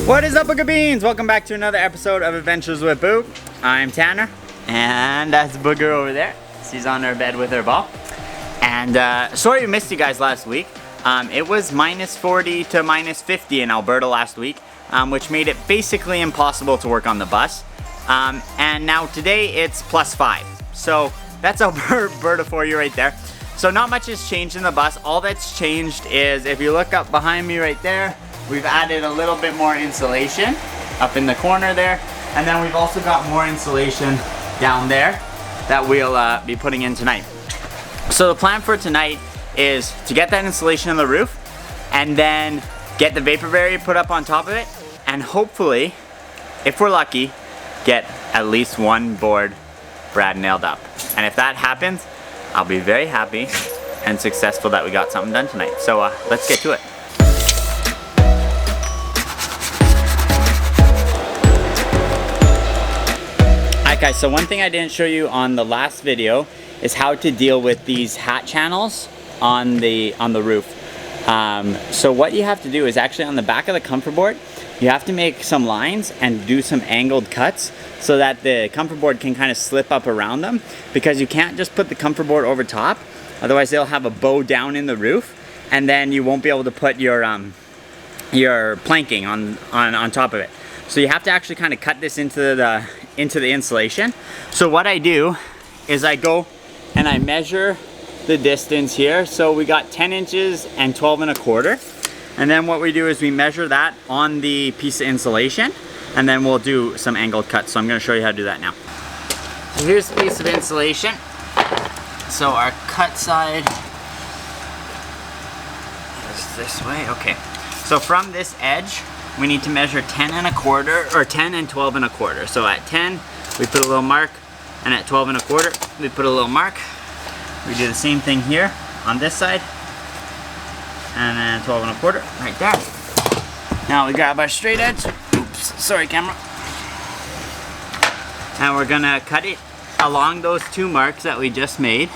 What is up, Booger Beans? Welcome back to another episode of Adventures with Boo. I'm Tanner, and that's Booger over there. She's on her bed with her ball. And sorry we missed you guys last week. It was minus 40 to minus 50 in Alberta last week, which made it basically impossible to work on the bus. And now today it's plus 5. So that's Alberta for you right there. So not much has changed in the bus. All that's changed is, if you look up behind me right there, we've added a little bit more insulation up in the corner there. And then we've also got more insulation down there that we'll be putting in tonight. So the plan for tonight is to get that insulation on the roof and then get the vapor barrier put up on top of it, and hopefully, if we're lucky, get at least one board brad nailed up. And if that happens, I'll be very happy and successful that we got something done tonight. So let's get to it. Alright guys, so one thing I didn't show you on the last video is how to deal with these hat channels on the roof. So what you have to do is actually on the back of the comfort board, you have to make some lines and do some angled cuts so that the comfort board can kind of slip up around them, because you can't just put the comfort board over top, otherwise they'll have a bow down in the roof and then you won't be able to put your planking on top of it. So you have to actually kind of cut this into the insulation. So what I do is I go and I measure the distance here. So we got 10 inches and 12 1/4. And then what we do is we measure that on the piece of insulation, and then we'll do some angled cuts. So I'm gonna show you how to do that now. So here's the piece of insulation. So our cut side is this way, okay. So from this edge, we need to measure 10 1/4 or 10 and 12 1/4. So at 10, we put a little mark, and at 12 1/4, we put a little mark. We do the same thing here on this side, and then 12 1/4 right there. Now we grab our straight edge. Oops, sorry camera. And we're gonna cut it along those two marks that we just made.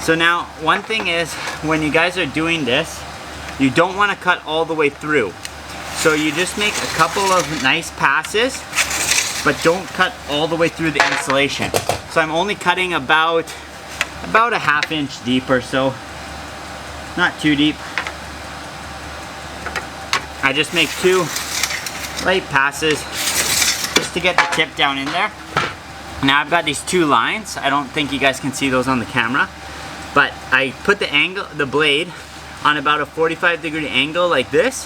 So now, one thing is, when you guys are doing this, you don't want to cut all the way through. So you just make a couple of nice passes, but don't cut all the way through the insulation. So I'm only cutting about a ½ inch deep or so. Not too deep. I just make 2 light passes just to get the tip down in there. Now I've got these 2 lines. I don't think you guys can see those on the camera, but I put the blade on about a 45-degree angle like this,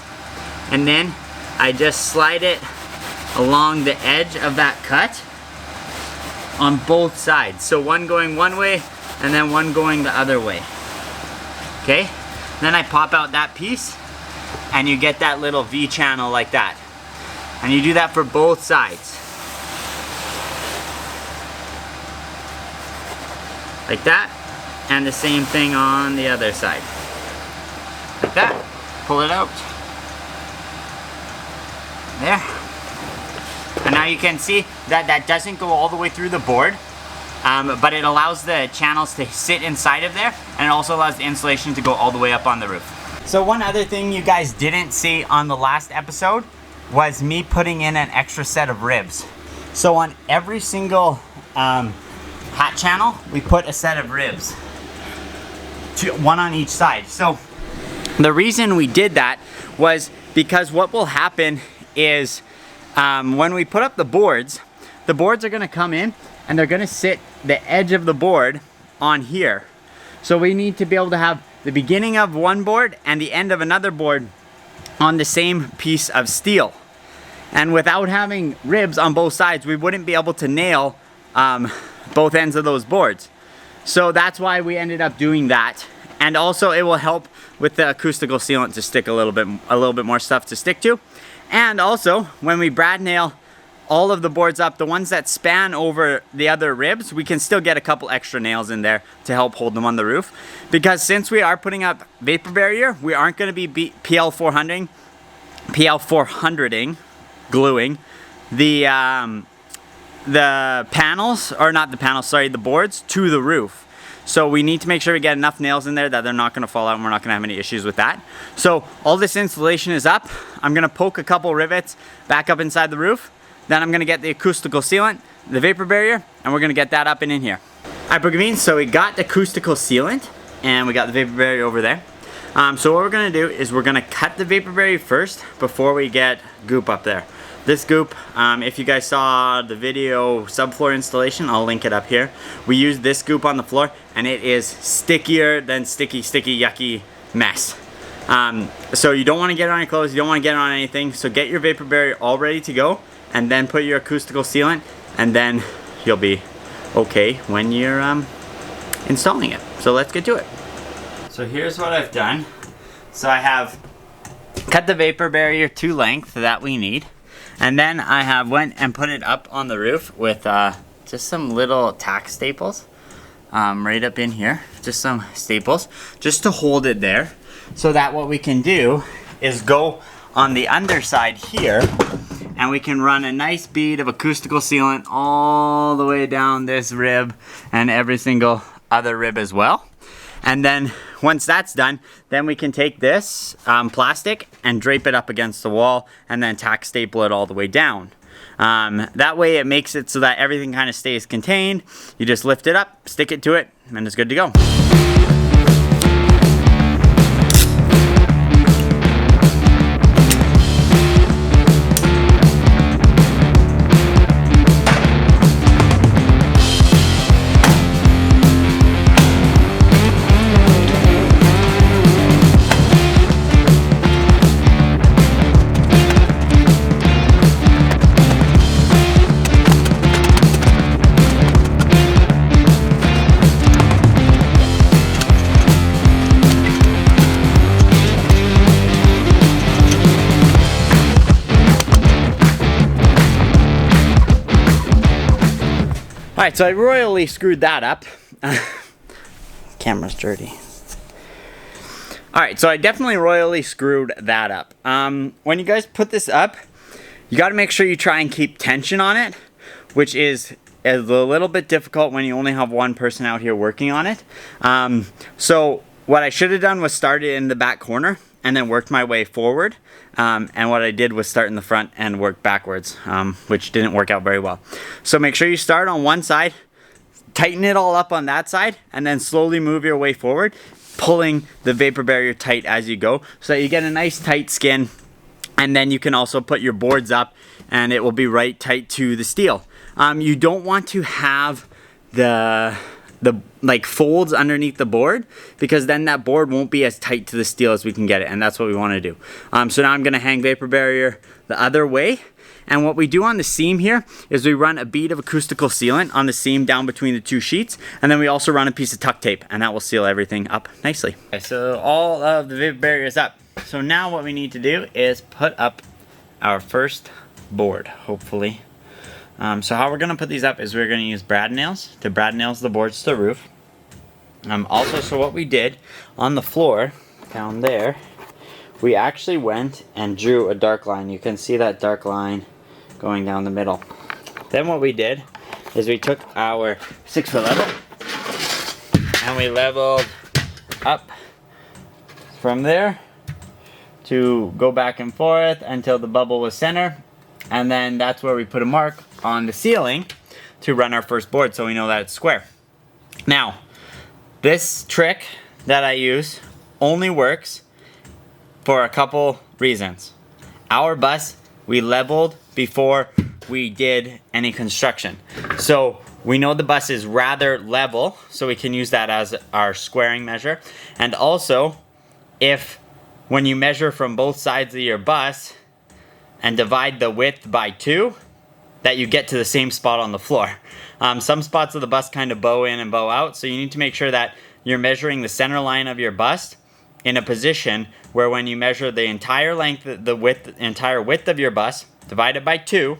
and then I just slide it along the edge of that cut on both sides. So one going one way and then one going the other way. Okay? Then I pop out that piece and you get that little V channel like that. And you do that for both sides. Like that. And the same thing on the other side. Like that. Pull it out. There. And now you can see that that doesn't go all the way through the board, but it allows the channels to sit inside of there, and it also allows the insulation to go all the way up on the roof. So one other thing you guys didn't see on the last episode was me putting in an extra set of ribs. So on every single hat channel, we put a set of ribs, one on each side. So the reason we did that was because what will happen is when we put up the boards are going to come in and they're going to sit the edge of the board on here. So we need to be able to have the beginning of one board and the end of another board on the same piece of steel. And without having ribs on both sides, we wouldn't be able to nail both ends of those boards. So that's why we ended up doing that. And also it will help with the acoustical sealant to stick a little bit more stuff to stick to. And also, when we brad nail all of the boards up, the ones that span over the other ribs, we can still get a couple extra nails in there to help hold them on the roof. Because since we are putting up vapor barrier, we aren't going to be PL400ing gluing the panels, or not the panels, sorry, the boards to the roof. So we need to make sure we get enough nails in there that they're not gonna fall out and we're not gonna have any issues with that. So all this insulation is up. I'm gonna poke a couple rivets back up inside the roof. Then I'm gonna get the acoustical sealant, the vapor barrier, and we're gonna get that up and in here. All right, Boogie Beans, so we got the acoustical sealant and we got the vapor barrier over there. So what we're gonna do is we're gonna cut the vapor barrier first before we get goop up there. This goop, if you guys saw the video subfloor installation, I'll link it up here. We used this goop on the floor and it is stickier than sticky, yucky mess. So you don't wanna get it on your clothes, you don't wanna get it on anything, so get your vapor barrier all ready to go and then put your acoustical sealant and then you'll be okay when you're installing it. So let's get to it. So here's what I've done. So I have cut the vapor barrier to length that we need. And then I have went and put it up on the roof with just some little tack staples right up in here. Just some staples just to hold it there. So that what we can do is go on the underside here and we can run a nice bead of acoustical sealant all the way down this rib and every single other rib as well. And then once that's done, then we can take this plastic and drape it up against the wall and then tack staple it all the way down. That way it makes it so that everything kind of stays contained. You just lift it up, stick it to it, and it's good to go. Alright, so I royally screwed that up. Camera's dirty. Alright, so I definitely royally screwed that up. When you guys put this up, you got to make sure you try and keep tension on it, which is a little bit difficult when you only have one person out here working on it. So what I should have done was started in the back corner and then worked my way forward. And what I did was start in the front and work backwards, which didn't work out very well. So make sure you start on one side, tighten it all up on that side, and then slowly move your way forward, pulling the vapor barrier tight as you go so that you get a nice tight skin. And then you can also put your boards up and it will be right tight to the steel. You don't want to have the like folds underneath the board because then that board won't be as tight to the steel as we can get it, and that's what we want to do. So now I'm going to hang vapor barrier the other way, and what we do on the seam here is we run a bead of acoustical sealant on the seam down between the two sheets, and then we also run a piece of tuck tape, and that will seal everything up nicely. Okay, so all of the vapor barrier is up. So now what we need to do is put up our first board, hopefully. So how we're going to put these up is we're going to use brad nails to brad nails the boards to the roof. Also, so what we did on the floor down there, we actually went and drew a dark line. You can see that dark line going down the middle. Then what we did is we took our 6-foot level and we leveled up from there to go back and forth until the bubble was center. And then that's where we put a mark on the ceiling to run our first board so we know that it's square. Now, this trick that I use only works for a couple reasons. Our bus, we leveled before we did any construction. So we know the bus is rather level, so we can use that as our squaring measure. And also, if when you measure from both sides of your bus and divide the width by 2, that you get to the same spot on the floor. Some spots of the bus kind of bow in and bow out, so you need to make sure that you're measuring the center line of your bust in a position where when you measure the entire length, entire width of your bus, divide it by 2,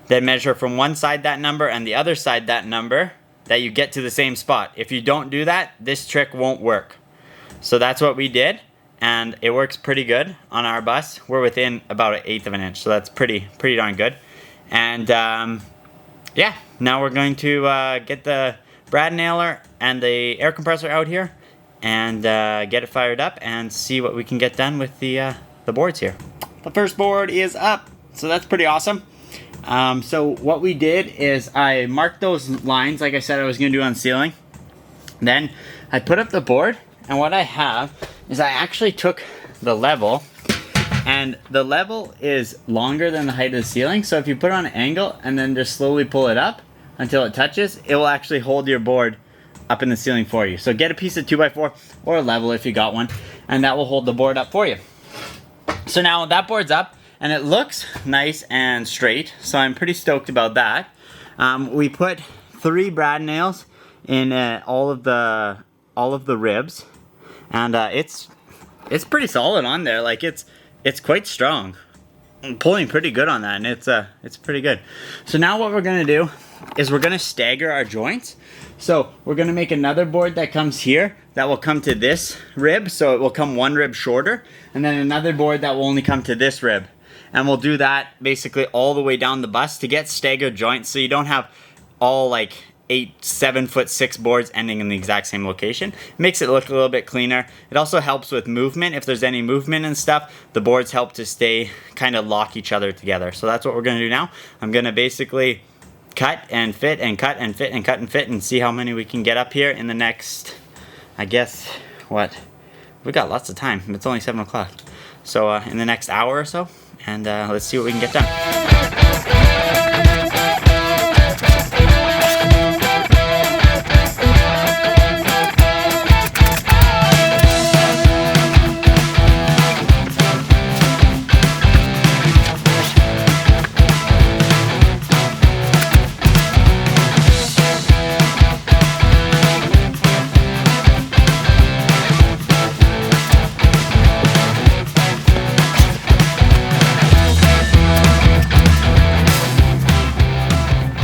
then measure from one side that number and the other side that number, that you get to the same spot. If you don't do that, this trick won't work. So that's what we did, and it works pretty good on our bus. We're within about 1/8 of an inch, so that's pretty darn good. And yeah, now we're going to get the brad nailer and the air compressor out here and get it fired up and see what we can get done with the boards here. The first board is up, so that's pretty awesome. So what we did is I marked those lines like I said I was going to do on the ceiling. Then I put up the board, and what I have is I actually took the level, and the level is longer than the height of the ceiling, so if you put it on an angle and then just slowly pull it up until it touches, it will actually hold your board up in the ceiling for you. So get a piece of 2x4 or a level if you got one, and that will hold the board up for you. So now that board's up and it looks nice and straight, so I'm pretty stoked about that. We put 3 brad nails in all of the ribs, and it's pretty solid on there. Like it's quite strong. I'm pulling pretty good on that, and it's pretty good. So now what we're gonna do is we're gonna stagger our joints. So we're gonna make another board that comes here that will come to this rib, so it will come 1 rib shorter, and then another board that will only come to this rib. And we'll do that basically all the way down the bus to get staggered joints, so you don't have all like 7'6" boards ending in the exact same location. Makes it look a little bit cleaner. It also helps with movement. If there's any movement and stuff, the boards help to stay kind of lock each other together. So that's what we're gonna do now. I'm gonna basically cut and fit and cut and fit and cut and fit and see how many we can get up here in the next, I guess, what? We got lots of time. It's only 7 o'clock. So in the next hour or so, and let's see what we can get done.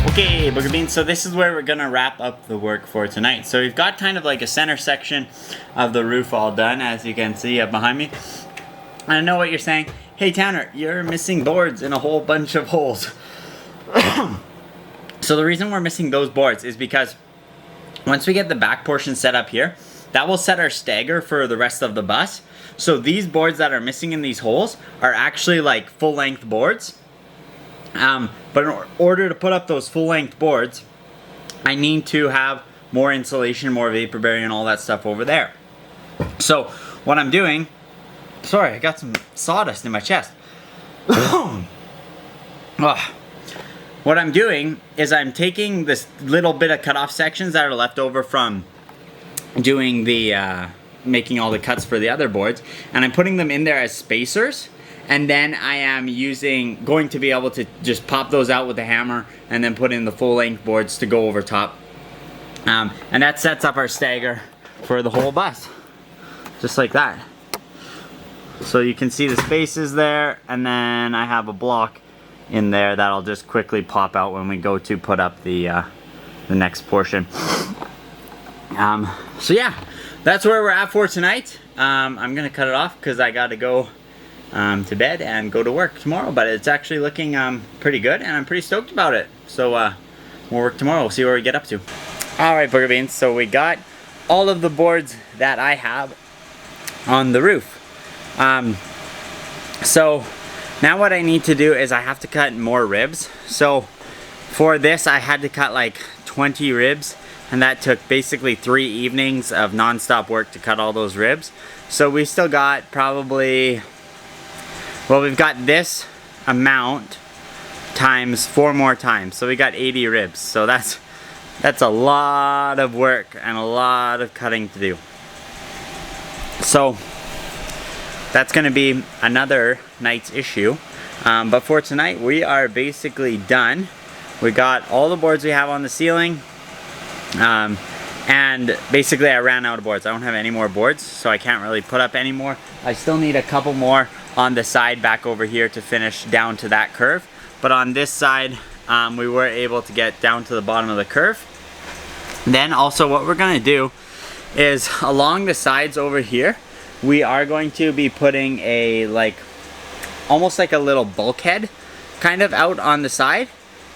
Okay, Booger Beans, so this is where we're gonna wrap up the work for tonight. So we've got kind of like a center section of the roof all done, as you can see behind me. I know what you're saying. Hey Tanner, you're missing boards in a whole bunch of holes. So the reason we're missing those boards is because once we get the back portion set up here, that will set our stagger for the rest of the bus. So these boards that are missing in these holes are actually like full-length boards. But in order to put up those full-length boards, I need to have more insulation, more vapor barrier, and all that stuff over there. So what I'm doing, sorry, I got some sawdust in my chest. What I'm doing is I'm taking this little bit of cut-off sections that are left over from doing the making all the cuts for the other boards, and I'm putting them in there as spacers. And then I am going to be able to just pop those out with a hammer and then put in the full-length boards to go over top. And that sets up our stagger for the whole bus. Just like that. So you can see the spaces there, and then I have a block in there that'll just quickly pop out when we go to put up the next portion. So yeah, that's where we're at for tonight. I'm gonna cut it off because I gotta go to bed and go to work tomorrow, but it's actually looking pretty good, and I'm pretty stoked about it. So we'll work tomorrow. We'll see where we get up to. Alright, Booger Beans, so we got all of the boards that I have on the roof. So now what I need to do is I have to cut more ribs. So for this I had to cut like 20 ribs, and that took basically 3 evenings of non-stop work to cut all those ribs. So we still got probably, well, we've got this amount times 4 more times. So we got 80 ribs. So that's a lot of work and a lot of cutting to do. So that's going to be another night's issue. But for tonight, we are basically done. We got all the boards we have on the ceiling. And basically I ran out of boards. I don't have any more boards, so I can't really put up any more. I still need a couple more on the side back over here to finish down to that curve. But on this side, we were able to get down to the bottom of the curve. Then also what we're gonna do is along the sides over here, we are going to be putting a almost like a little bulkhead kind of out on the side.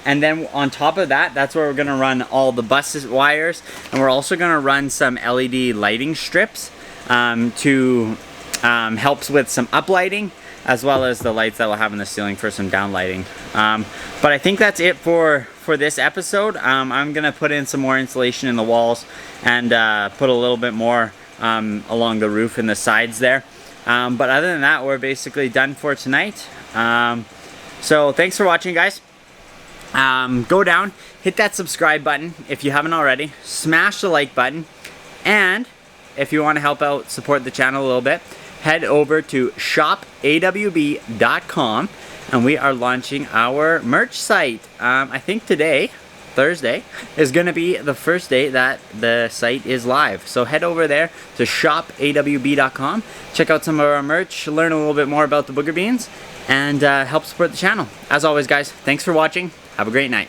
And then on top of that, that's where we're gonna run all the bus wires, and we're also gonna run some LED lighting strips to helps with some uplighting, as well as the lights that we'll have in the ceiling for some downlighting. But I think that's it for this episode. I'm gonna put in some more insulation in the walls and put a little bit more along the roof and the sides there. But other than that, we're basically done for tonight. So thanks for watching, guys. Go down, hit that subscribe button if you haven't already, smash the like button, and if you want to help out, support the channel a little bit, head over to shopawb.com, and we are launching our merch site. I think today, Thursday, is going to be the first day that the site is live. So head over there to shopawb.com, check out some of our merch, learn a little bit more about the Booger Beans, and help support the channel. As always, guys, thanks for watching. Have a great night.